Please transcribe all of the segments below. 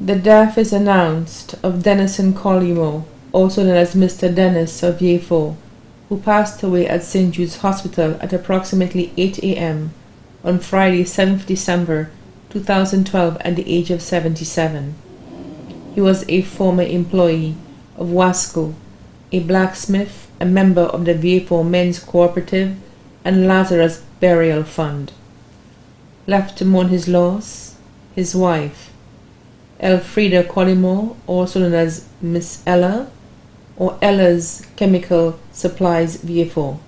The death is announced of Dennison Collymore, also known as Mr. Dennis of Yafo, who passed away at St. Jude's Hospital at approximately 8 a.m. on Friday, 7th December 2012 at the age of 77. He was a former employee of Wasco, a blacksmith, a member of the Yafo Men's Cooperative and Lazarus Burial Fund. Left to mourn his loss, his wife, Elfrida Collymore, also known as Miss Ella, or Ella's Chemical Supplies Yafo.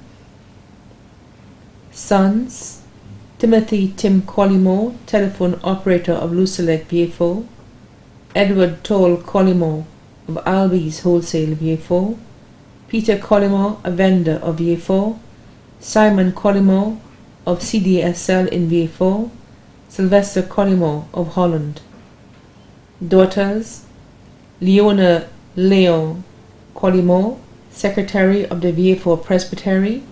Sons: Timothy Tim Collymore, telephone operator of Lucelec Yafo; Edward Toll Collymore of Albies Wholesale Yafo; Peter Collymore, a vendor of Yafo; Simon Collymore of CDSL in Yafo; Sylvester Collymore of Holland. Daughters: Leona Leon Collymore, Secretary of the Yafo Presbytery;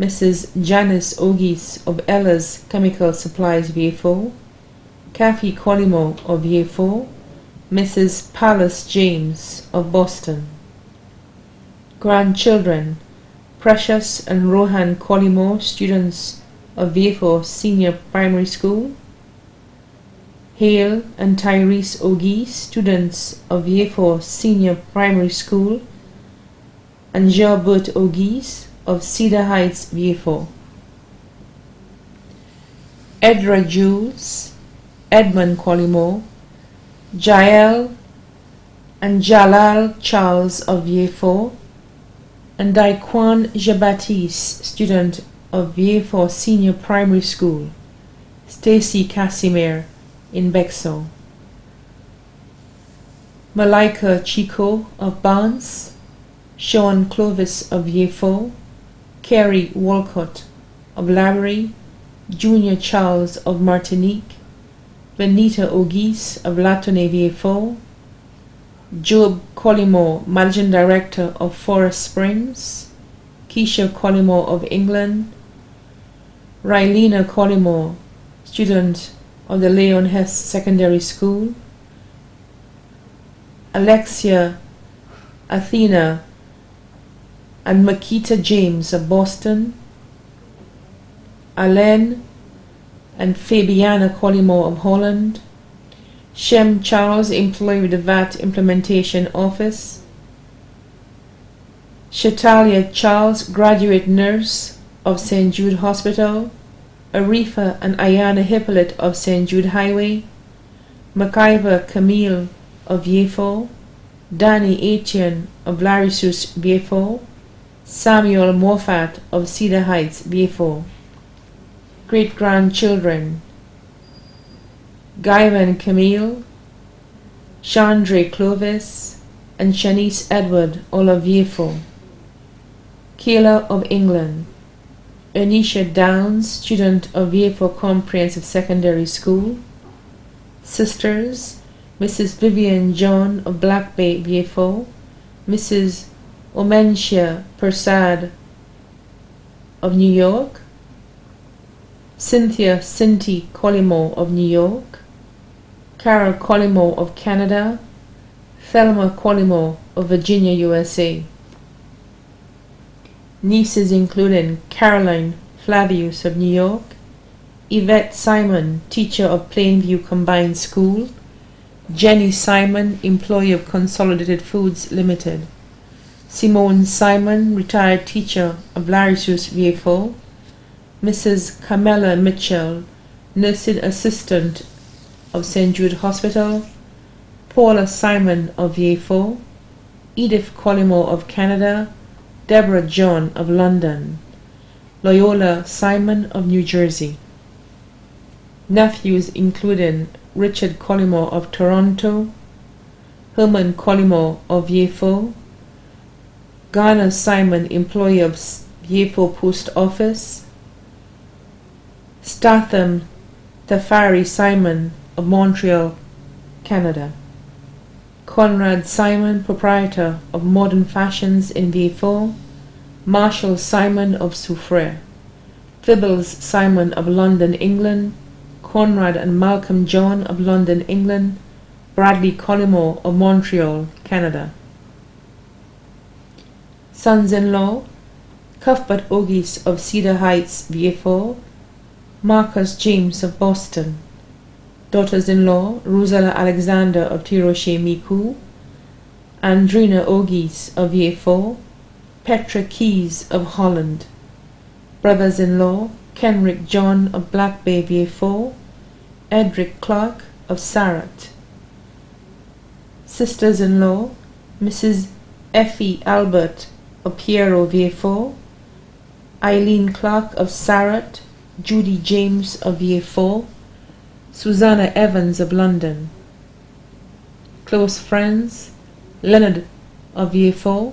Mrs. Janice Ogis of Ella's Chemical Supplies Yafo; Kathy Collymore of Yafo; Mrs. Pallas James of Boston. Grandchildren: Precious and Rohan Collymore, students of Yafo Senior Primary School; Hale and Tyrese Ogis, students of Yafo Senior Primary School; and Jean-Bert Ogis of Cedar Heights Yafo. Edra Jules, Edmund Collymore, Jael and Jalal Charles of Yafo, and Daquan Jean-Baptiste, student of Yafo Senior Primary School; Stacy Casimir in Bexo. Malika Chico of Barnes, Sean Clovis of Yafo, Kerry Walcott of Laborie, Junior Charles of Martinique, Benita Ogis of Latone Yafo, Job Collymore, Managing Director of Forest Springs, Keisha Collymore of England, Rylena Collymore, student of the Leon Hess Secondary School, Alexia Athena and Makita James of Boston, Alain and Fabiana Collymore of Holland, Shem Charles, employee with the VAT Implementation Office, Shatalia Charles, graduate nurse of St. Jude Hospital, Arifa and Ayana Hippolyte of St. Jude Highway, Makaiva Camille of Yafo, Danny Etienne of Larisus Yafo, Samuel Moffat of Cedar Heights Yafo. Great-grandchildren: Guyvan Camille, Chandre Clovis, and Shanice Edward, all of Yafo. Kayla of England, Anisha Downs, student of Yafo Comprehensive Secondary School. Sisters: Mrs. Vivian John of Black Bay Yafo, Mrs. Omentia Persad of New York, Cynthia Cinty Collymore of New York, Carol Collymore of Canada, Thelma Collymore of Virginia, USA. Nieces including Caroline Flavius of New York, Yvette Simon, teacher of Plainview Combined School, Jenny Simon, employee of Consolidated Foods Limited, Simone Simon, retired teacher of Larisus Yafo, Mrs. Camilla Mitchell, nursing assistant of St. Jude Hospital, Paula Simon of Yafo, Edith Collymore of Canada, Deborah John of London, Loyola Simon of New Jersey. Nephews including Richard Collymore of Toronto, Herman Collymore of Yafo, Garner Simon, employee of Yafo Post Office, Statham Tafari Simon of Montreal, Canada, Conrad Simon, proprietor of Modern Fashions in Yafo, Marshall Simon of Soufrière, Fibbles Simon of London, England, Conrad and Malcolm John of London, England, Bradley Collymore of Montreal, Canada. Sons-in-law, Cuthbert Ogis of Cedar Heights, VA4, Marcus James of Boston. Daughters-in-law, Rosella Alexander of Tiroche Miku, Andrina Ogis of VA4, Petra Keys of Holland. Brothers-in-law, Kenrick John of Black Bay, VA4, Edric Clark of Sarat. Sisters-in-law, Mrs. Effie Albert of Piero, VA4, Eileen Clark of Sarat, Judy James of VA4, Susanna Evans of London. Close friends, Leonard of VA4,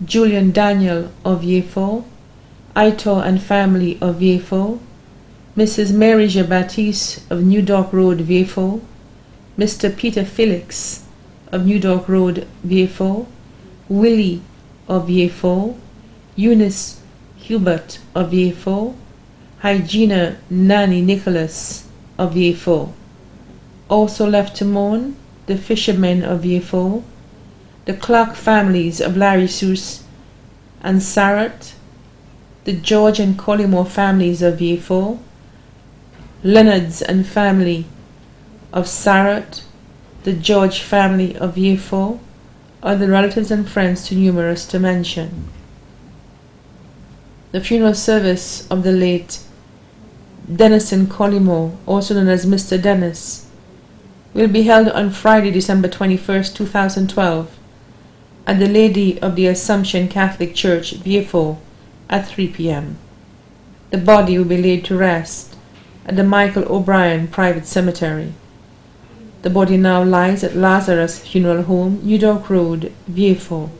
Julian Daniel of VA4, Aitor and family of VA4, Mrs. Mary Baptiste of New Dock Road, VA4, Mr. Peter Felix of New Dock Road, VA4, Willie of VA4, Eunice Hubert of VA4, Hygiena Nanny Nicholas of VA4. Also left to mourn, the fishermen of VA4, the Clark families of Larry Seuss and Sarat, the George and Collymore families of VA4, Leonards and family of Sarat, the George family of VA4, other relatives and friends too numerous to mention. The funeral service of the late Dennison Collymore, also known as Mr. Dennis, will be held on Friday, December 21st, 2012, at the Lady of the Assumption Catholic Church, VA4, at 3 p.m. The body will be laid to rest at the Michael O'Brien Private Cemetery. The body now lies at Lazarus Funeral Home, New Dock Road, VA4.